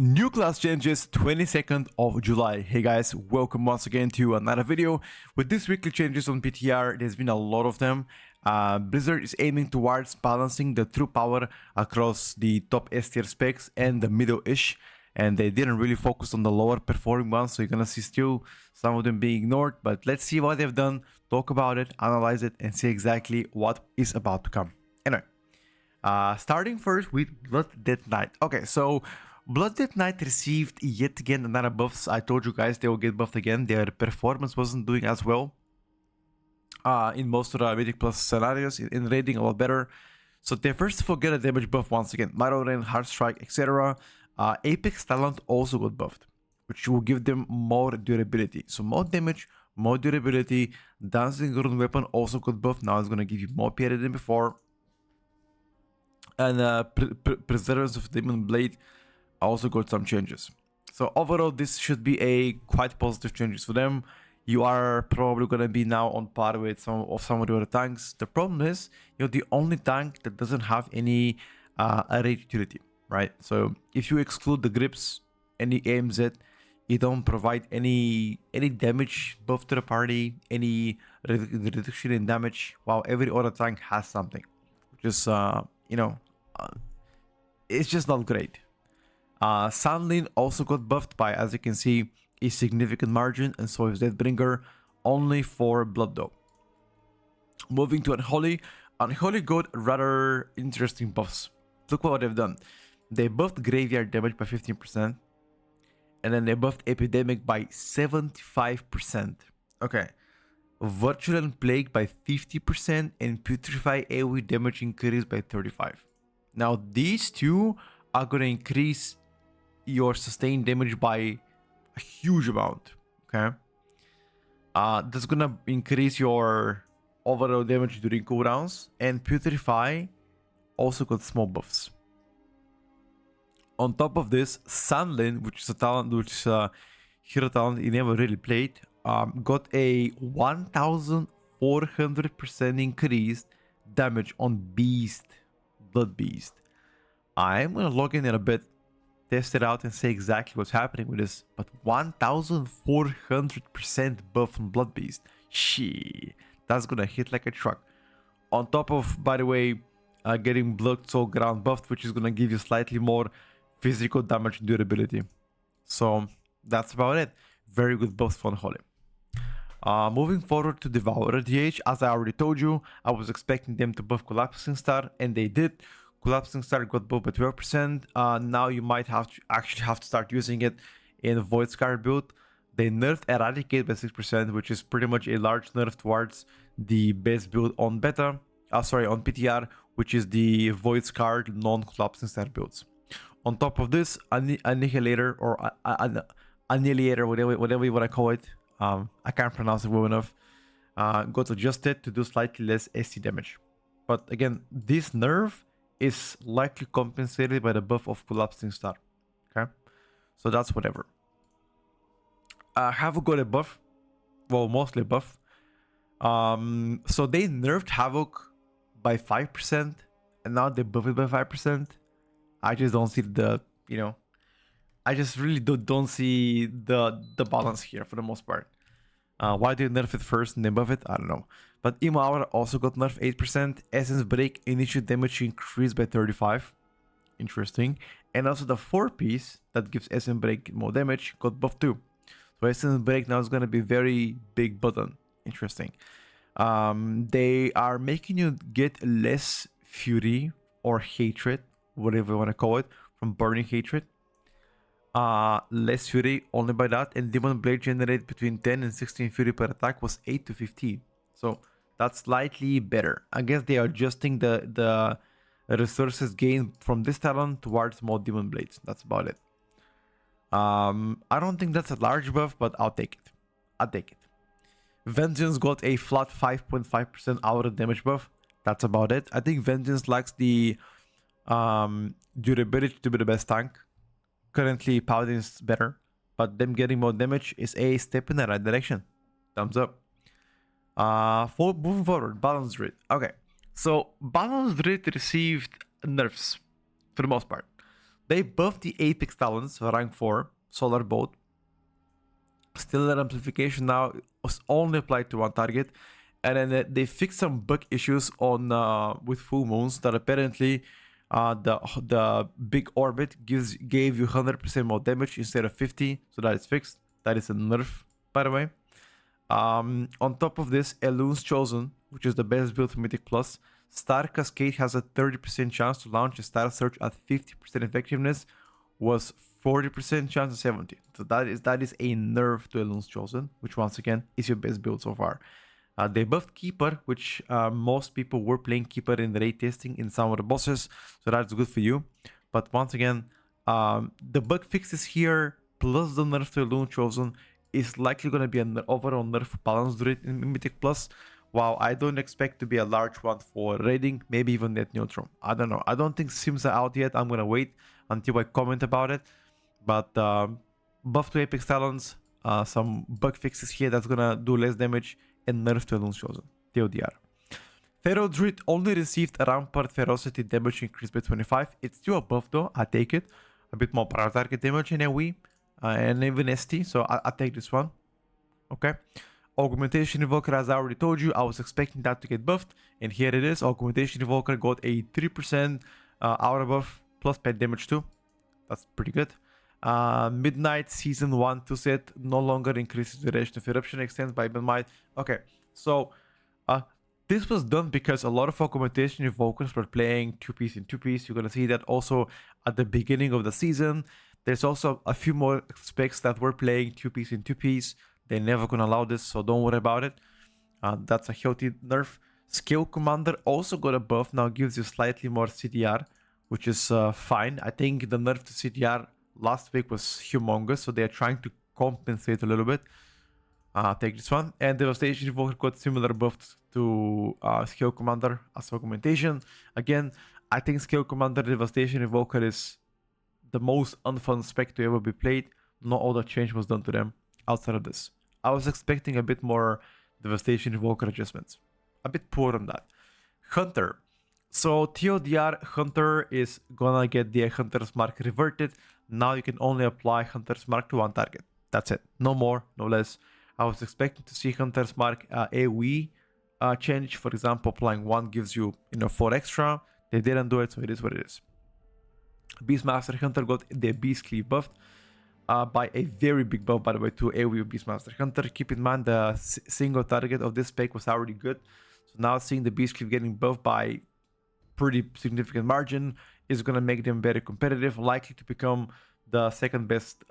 New class changes 22nd of July. Hey guys, welcome once again to another video. With these weekly changes on PTR, there's been a lot of them. Blizzard is aiming towards balancing the true power across the top S tier specs and the middle-ish, and they didn't really focus on the lower performing ones, so you're gonna see still some of them being ignored. But let's see what they've done, talk about it, analyze it, and see exactly what is about to come. Anyway, starting first with Blood Death Knight. Okay, so Blood Death Knight received yet again another buffs. I told you guys they will get buffed again. Their performance wasn't doing as well in most of the Mythic Plus scenarios. In raiding a lot better. So they first of all get a damage buff once again. Marrow Rain, Heart Strike, etc. Apex Talent also got buffed, which will give them more durability. So more damage, more durability. Dancing Rune Weapon also got buffed. Now it's gonna give you more parry than before. And Preservers of Demon Blade also got some changes. So overall, this should be a quite positive changes for them. You are probably gonna be now on par with some of the other tanks. The problem is you're the only tank that doesn't have any raid utility, right? So if you exclude the grips, any AMZ, you don't provide any damage buff to the party, any reduction in damage, while every other tank has something, which is it's just not great. Sandlin also got buffed by, as you can see, a significant margin, and so is Deathbringer, only for blood though. Moving to Unholy. Unholy got rather interesting buffs. Look what they've done. They buffed Graveyard damage by 15%, and then they buffed Epidemic by 75%. Okay. Virulent Plague by 50%, and Putrefy AoE damage increased by 35%. Now these two are going to increase your sustained damage by a huge amount, okay? That's going to increase your overall damage during cooldowns, and Putrefy also got small buffs. On top of this, Sandlin, which is a talent, which is a hero talent you never really played, got a 1400% increased damage on Beast, Blood Beast. I'm gonna log in a bit, test it out, and say exactly what's happening with this. But 1400% buff on Blood Beast. Shit, that's gonna hit like a truck. On top of, by the way, getting Blood Soul Ground buffed, which is gonna give you slightly more physical damage durability. So that's about it. Very good buffs for Unholy. Moving forward to Devourer DH, as I already told you, I was expecting them to buff Collapsing Star, and they did. Collapsing Star got buffed by 12%. Now you might actually have to start using it in Void Scar build. They nerfed Eradicate by 6%, which is pretty much a large nerf towards the base build on beta. On PTR, which is the Void Scar non-Collapsing Star builds. On top of this, Annihilator or Annihilator, whatever you want to call it. I can't pronounce it well enough. Got adjusted to do slightly less SC damage. But again, this nerf is likely compensated by the buff of Collapsing Star. Okay, so that's whatever. Havoc got a buff, well, mostly a buff. So they nerfed Havoc by 5%, and now they buff it by 5%. I just don't see I just really don't see the balance here for the most part. Why did they nerf it first and then buff it? I don't know. But Emo Hour also got nerfed 8%. Essence Break initial damage increased by 35%. Interesting. And also the 4-piece that gives Essence Break more damage got buffed too. So Essence Break now is going to be very big button. Interesting. They are making you get less fury or hatred, whatever you want to call it, from burning hatred. Less fury only by that, and Demon Blade generate between 10 and 16 fury per attack was 8 to 15. So that's slightly better. I guess they are adjusting the resources gained from this talent towards more Demon Blades. That's about it. I don't think that's a large buff, but I'll take it. I'll take it. Vengeance got a flat 5.5% aura damage buff. That's about it. I think Vengeance lacks the durability to be the best tank. Currently, Paladin is better, but them getting more damage is a step in the right direction. Thumbs up. Moving forward, Balanced Druid. Okay, so Balanced Druid received nerfs for the most part. They buffed the Apex Talents, rank 4, Solar Bolt. Still, that amplification now was only applied to one target. And then they fixed some bug issues on with full moons that apparently the big orbit gave you 100% more damage instead of 50. So that is fixed. That is a nerf, by the way. On top of this, Elun's Chosen, which is the best build for Mythic Plus, Star Cascade has a 30% chance to launch a Star Search at 50% effectiveness, was 40% chance of 70. So that is a nerf to Elun's Chosen, which once again is your best build so far. They buffed Keeper, which most people were playing Keeper in the raid testing in some of the bosses, so that's good for you. But once again, the bug fixes here, plus the nerf to Elun's Chosen, is likely going to be an overall nerf for Balance Druid in Mythic Plus. While I don't expect to be a large one for raiding, maybe even net neutral. I don't know. I don't think Sims are out yet. I'm going to wait until I comment about it. But buff to Apex Talents, some bug fixes here that's going to do less damage, and nerf to Elun's Chosen, TLDR. Feral Druid only received a Rampart Ferocity damage increase by 25. It's still a buff though, I take it. A bit more prior target damage in AoE, and even ST, so I take this one. Okay. Augmentation Evoker, as I already told you, I was expecting that to get buffed, and here it is. Augmentation Evoker got a 3% aura buff plus pet damage too. That's pretty good. Midnight Season 1 2 set no longer increases the duration of eruption extends by midnight. Okay, so this was done because a lot of Augmentation Evokers were playing 2-piece in 2-piece. You're gonna see that also at the beginning of the season. There's also a few more specs that were playing 2-piece in 2-piece. They're never gonna allow this, so don't worry about it. That's a healthy nerf. Scale Commander also got a buff, now gives you slightly more CDR, which is fine. I think the nerf to CDR last week was humongous, so they're trying to compensate a little bit. Take this one. And Devastation Evoker got similar buffs to Scale Commander as Augmentation. Again, I think Scale Commander Devastation Evoker is the most unfun spec to ever be played. Not all the change was done to them outside of this. I was expecting a bit more Devastation Evoker adjustments. A bit poor on that. Hunter. So TLDR, Hunter is gonna get the Hunter's Mark reverted. Now you can only apply Hunter's Mark to one target. That's it. No more, no less. I was expecting to see Hunter's Mark AoE change. For example, applying 1 gives you 4 extra. They didn't do it, so it is what it is. Beastmaster Hunter got the Beast Cleave buffed by a very big buff, by the way, to AoE of Beastmaster Hunter. Keep in mind the single target of this spec was already good. So now seeing the Beast Cleave getting buffed by pretty significant margin is going to make them very competitive, likely to become the second best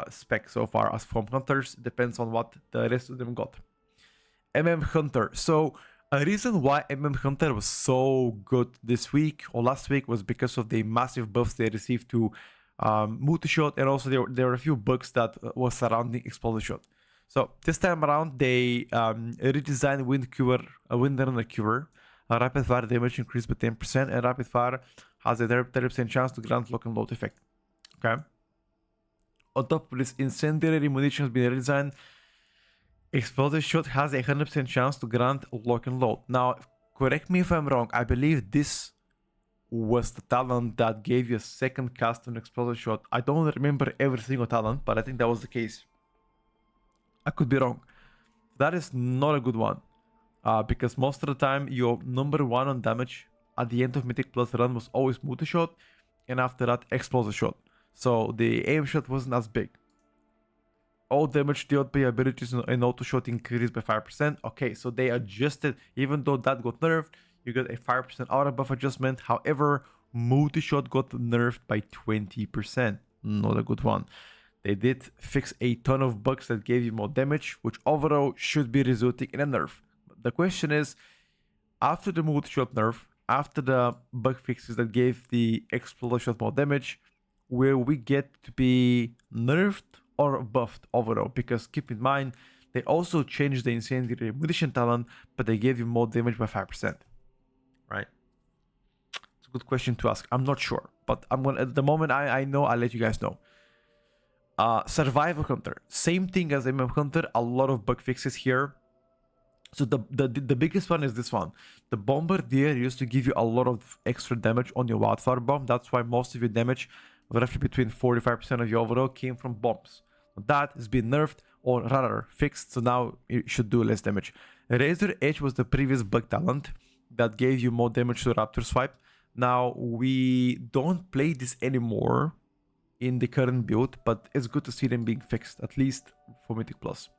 spec so far as from Hunters. Depends on what the rest of them got. Hunter. So a reason why Hunter was so good this week or last week was because of the massive buffs they received to Multi-Shot, and also there were a few bugs that was surrounding Explosive Shot. So this time around they redesigned Wind Runner Cure. Rapid Fire damage increased by 10%, and Rapid Fire has a 30% chance to grant lock and load effect. Okay. On top of this, Incendiary Munition has been redesigned. Explosive Shot has a 100% chance to grant lock and load. Now, correct me if I'm wrong, I believe this was the talent that gave you a second cast on Explosive Shot. I don't remember every single talent, but I think that was the case. I could be wrong. That is not a good one. Because most of the time, your number 1 on damage at the end of Mythic Plus run was always Multi-Shot, and after that, Explosive Shot. So the aim shot wasn't as big. All damage dealt by abilities and auto shot increased by 5%. Okay, so they adjusted, even though that got nerfed, you got a 5% auto buff adjustment. However, Multi-Shot got nerfed by 20%. Not a good one. They did fix a ton of bugs that gave you more damage, which overall should be resulting in a nerf. The question is, after the Multi-Shot nerf, after the bug fixes that gave the Explosive Shot more damage, will we get to be nerfed or buffed overall? Because keep in mind, they also changed the Incendiary Munition talent, but they gave you more damage by 5%. Right? It's a good question to ask. I'm not sure, but I'm gonna, at the moment I know, I'll let you guys know. Survival Hunter, same thing as Hunter, a lot of bug fixes here. So the biggest one is this one. The Bombardier used to give you a lot of extra damage on your Wildfire Bomb. That's why most of your damage roughly between 45% of your overall came from bombs. That has been nerfed, or rather fixed, so now it should do less damage. Razor Edge was the previous bug talent that gave you more damage to Raptor Swipe. Now, we don't play this anymore in the current build, but it's good to see them being fixed, at least for Mythic Plus.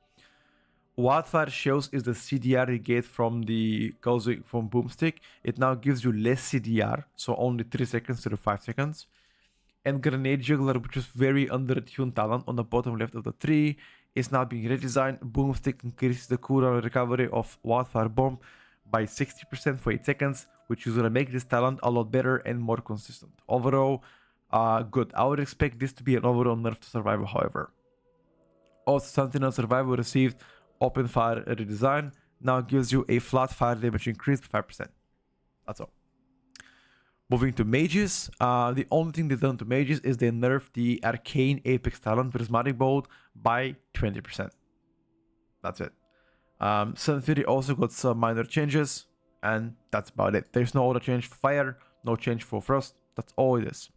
Wildfire Shells is the CDR you get from the from Boomstick. It now gives you less CDR, so only 3 seconds to 5 seconds. And Grenade Juggler, which is very under-tuned talent on the bottom left of the tree, is now being redesigned. Boomstick increases the cooldown recovery of Wildfire Bomb by 60% for 8 seconds, which is going to make this talent a lot better and more consistent. Overall, good. I would expect this to be an overall nerf to Survival, however. Also, Sentinel Survival received Open Fire redesign. Now gives you a flat fire damage increase by 5%. That's all. Moving to mages, the only thing they've done to mages is they nerfed the Arcane Apex talent Prismatic Bolt by 20%. That's it. Sun Fury also got some minor changes, and that's about it. There's no other change for fire, no change for frost. That's all it is.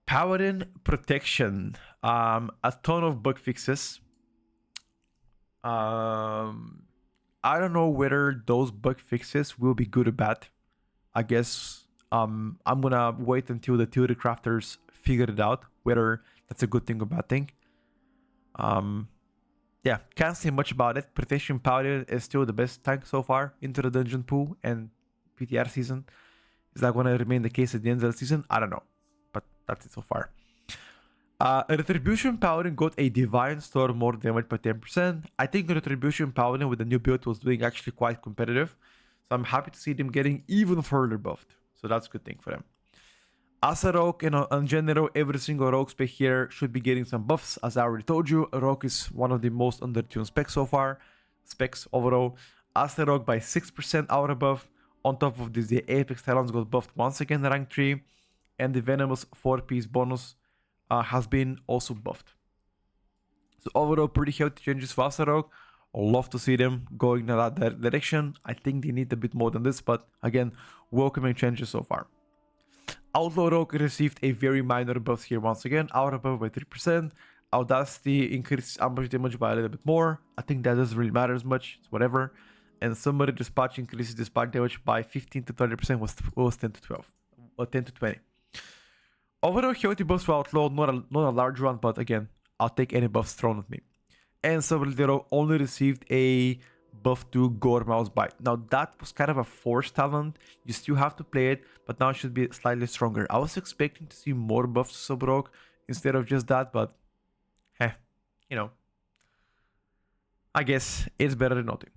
Paladin Protection, a ton of bug fixes. I don't know whether those bug fixes will be good or bad. I guess I'm gonna wait until the theory crafters figure it out, whether that's a good thing or bad thing. Yeah, can't say much about it. Protection Paladin is still the best tank so far into the dungeon pool and PTR season. Is that gonna remain the case at the end of the season? I don't know, but that's it so far. Retribution Paladin got a Divine Storm more damage by 10%. I think Retribution Paladin with the new build was doing actually quite competitive. So I'm happy to see them getting even further buffed. So that's a good thing for them. As a rogue, and in general, every single rogue spec here should be getting some buffs. As I already told you, a rogue is one of the most undertuned specs so far. Specs overall. As a rogue by 6% aura buff. On top of this, the Apex Talons got buffed once again in rank 3. And the Venomous 4-piece bonus has been also buffed. So overall, pretty healthy changes for As a rogue. I'd love to see them going in that direction. I think they need a bit more than this, but again, welcoming changes so far. Outlaw Rogue received a very minor buff here once again. Aura buff by 3%. Audacity increases ambush damage by a little bit more. I think that doesn't really matter as much. It's whatever. And Summary Dispatch increases dispatch damage by 15 to 30%, was 10 to 12. Or 10 to 20. Overall, healthy buffs for Outlaw. Not a large one, but again, I'll take any buffs thrown at me. And Summary only received a buff to Gore Mouse Bite. Now that was kind of a forced talent. You still have to play it, but now it should be slightly stronger. I was expecting to see more buffs to Sub-Rogue instead of just that, but you know, I guess it's better than nothing.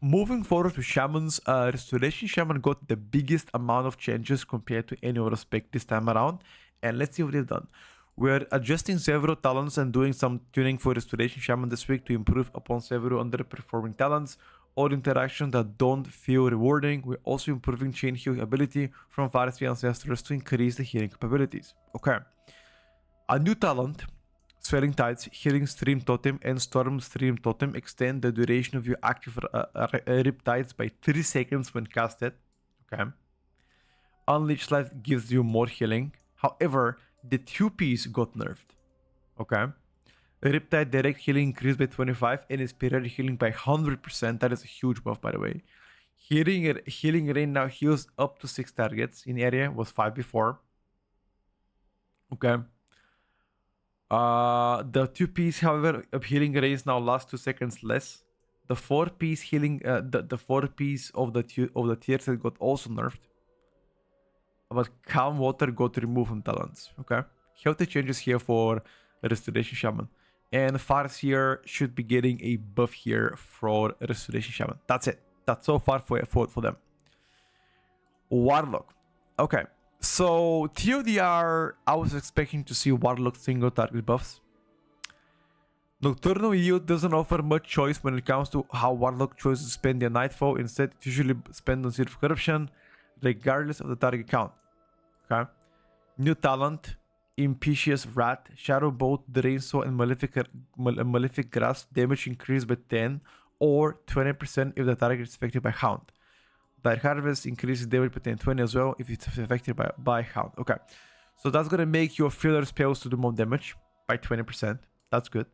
Moving forward to Shamans, Restoration Shaman got the biggest amount of changes compared to any other spec this time around, and let's see what they've done. We're adjusting several talents and doing some tuning for Restoration Shaman this week to improve upon several underperforming talents or interactions that don't feel rewarding. We're also improving chain heal ability from Varsity Ancestors to increase the healing capabilities. Okay. A new talent, Swelling Tides, Healing Stream Totem, and Storm Stream Totem extend the duration of your active Riptides by 3 seconds when casted. Okay. Unleashed Life gives you more healing. However, the 2-piece got nerfed. Okay. Riptide direct healing increased by 25 and its periodic healing by 100%. That is a huge buff, by the way. Healing rain now heals up to 6 targets in area. Was 5 before. Okay. The 2-piece, however, of healing rains now lasts 2 seconds less. The 4-piece healing, the 4-piece of the tier set got also nerfed. But Calm Water got removed from talents. Okay. Healthy changes here for Restoration Shaman. And Farseer should be getting a buff here for Restoration Shaman. That's it. That's so far for them. Warlock. Okay. So TLDR, I was expecting to see Warlock single target buffs. Nocturnal Yield doesn't offer much choice when it comes to how Warlock chooses to spend their Nightfall. Instead, it's usually spent on Seed of Corruption, regardless of the target count. Okay. New talent, Impetious Rat, Shadow Bolt, Drain Soul, and Malefic Grasp damage increased by 10 or 20% if the target is affected by Hound. Dire Harvest increases damage by 10-20 as well if it's affected by Hound. Okay. So that's gonna make your filler spells to do more damage by 20%. That's good.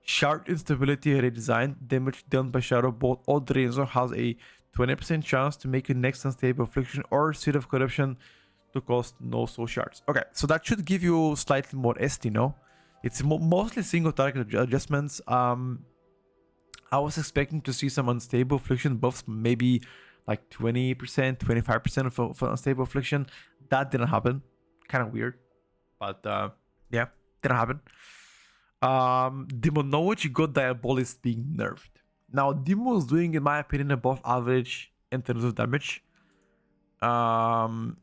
Shard instability redesign. Damage done by Shadow Bolt or Draenor has a 20% chance to make your next unstable affliction or Seed of Corruption to cost no soul shards. Okay, so that should give you slightly more ST, no? It's mostly single target adjustments. I was expecting to see some unstable affliction buffs, maybe like 20%, 25% of unstable affliction. That didn't happen. Kind of weird, but yeah, didn't happen. Demonology got Diabolist being nerfed. Now, Demo is doing, in my opinion, above average in terms of damage. So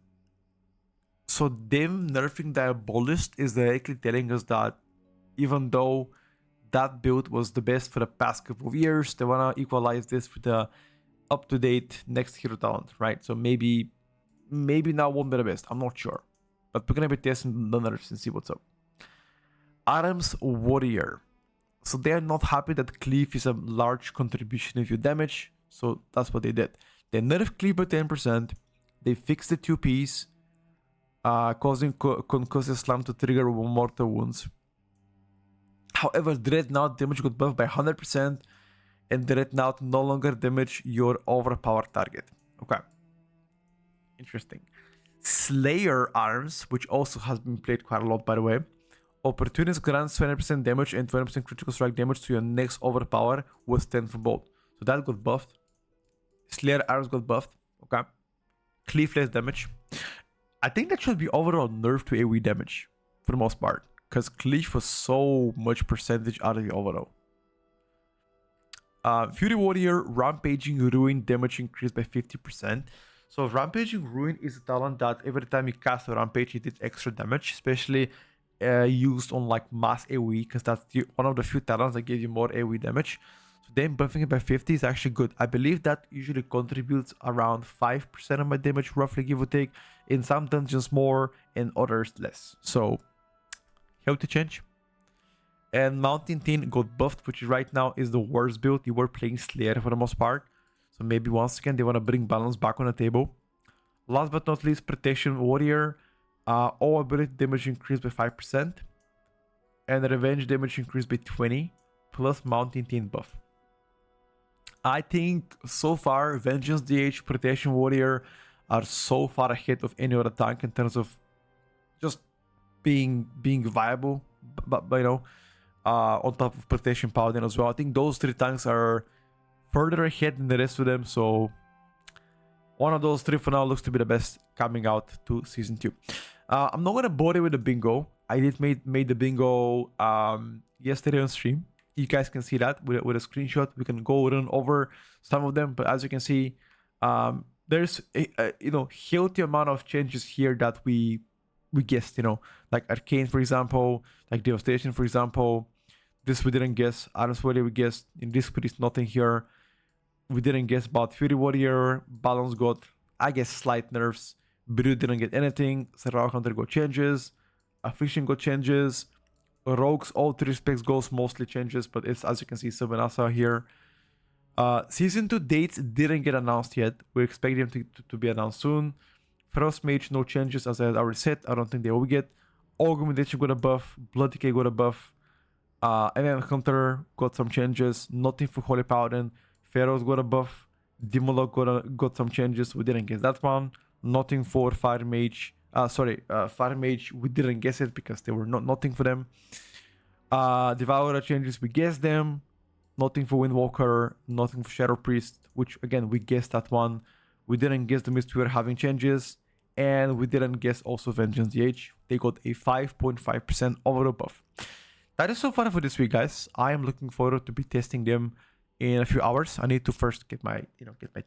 them nerfing Diabolist is directly telling us that even though that build was the best for the past couple of years, they want to equalize this with the up-to-date next hero talent, right? So maybe now won't be the best. I'm not sure. But we're going to be testing the nerfs and see what's up. Adam's Warrior. So they are not happy that Cleave is a large contribution of your damage. So that's what they did. They nerfed Cleave by 10%. They fixed the 2Ps, causing Concussive Slam to trigger mortal wounds. However, Dreadnought damage got buffed by 100%, and Dreadnought no longer damage your overpowered target. Okay. Interesting. Slayer Arms, which also has been played quite a lot, by the way. Opportunist grants 20% damage and 20% critical strike damage to your next overpower with 10 for bolt. So that got buffed. Slayer Arms got buffed. Okay. Cleave less damage. I think that should be overall nerfed to AoE damage for the most part, because Cleave was so much percentage out of the overall. Fury Warrior, Rampaging Ruin damage increased by 50%. So Rampaging Ruin is a talent that every time you cast a Rampage, it did extra damage, especially used on like mass AoE, because that's one of the few talents that give you more AoE damage. So then buffing it by 50 is actually good. I believe that usually contributes around 5% of my damage, roughly, give or take. In some dungeons more, in others less. So healthy change. And Mountain Teen got buffed, which right now is the worst build. You were playing Slayer for the most part. So maybe once again they want to bring balance back on the table. Last but not least, Protection Warrior. All ability damage increased by 5%. And revenge damage increased by 20%. Plus Mountain Teen buff. I think so far Vengeance DH, Protection Warrior are so far ahead of any other tank in terms of just being viable, but you know, on top of Protection Paladin as well. I think those three tanks are further ahead than the rest of them, so one of those three for now looks to be the best coming out to Season 2. I'm not gonna bore you with the bingo. I did made the bingo yesterday on stream. You guys can see that with a screenshot. We can go run over some of them, but as you can see, there's a healthy amount of changes here that we guessed, like Arcane, for example, like Devastation, for example. This we didn't guess. Adam's Warrior we guessed. In this there is nothing here. We didn't guess about Fury Warrior. Balance got, I guess, slight nerfs. Druid didn't get anything. Serral Hunter got changes. Affliction got changes. Rogues, all three specs goes mostly changes, but it's, as you can see, Sabanasa here. Season 2 dates didn't get announced yet. We expect them to be announced soon. Frost Mage, no changes, as I already said. I don't think they will get. Aug and Dev got a buff. Blood DK got a buff. And then Hunter got some changes. Nothing for Holy Paladin. Pharaoh's got a buff. Demolog got some changes. We didn't guess that one. Nothing for Fire Mage. Fire Mage, we didn't guess it because they were nothing for them. Devourer changes, we guessed them. Nothing for Windwalker, nothing for Shadow Priest, which again, we guessed that one. We didn't guess the Mist Weaver having changes. And we didn't guess also Vengeance DH. They got a 5.5% overall buff. That is so far for this week, guys. I am looking forward to be testing them in a few hours. I need to first get my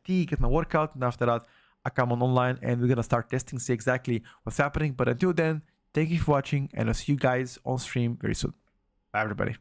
tea, get my workout, and after that, I come on online and we're gonna start testing, see exactly what's happening. But until then, thank you for watching, and I'll see you guys on stream very soon. Bye, everybody.